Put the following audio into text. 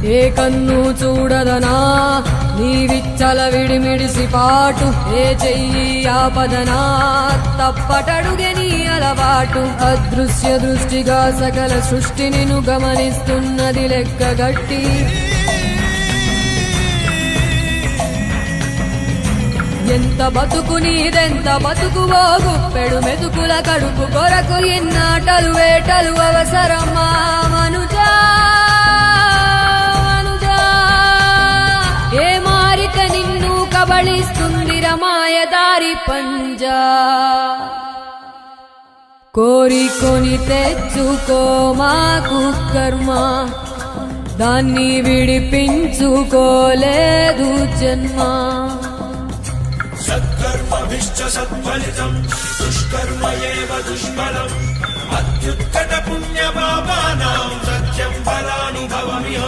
ఏ కన్ను చూడదనా నీ విచ్చల విడిమిడిసి పాటు, ఏ చెయ్యి ఆపదనా తప్పటడుగే నీ అలవాటు. అదృశ్య దృష్టిగా సకల సృష్టిని ను గమనిస్తున్నది లెక్కగట్టి, ఎంత బతుకు నీదెంత బతుకువో గుప్పెడు మెతుకుల కడుపు కొరకు ఎన్నాటలు వేటలు అవసరమా మనుజా మనుజా. ఏ మారిక నిన్ను కబళిస్తుంది రమాయదారి పంజా. కోరికొని తెచ్చుకో మాకు కర్మ, దాన్ని విడిపించుకోలేదు జన్మ. సత్కర్మభిశ్చ సత్ఫలితం దుష్కర్మ ఏవ దుష్ఫలం. అత్యుత్కట పుణ్యపాపానాం సత్యం ఫలానుభవమిహ.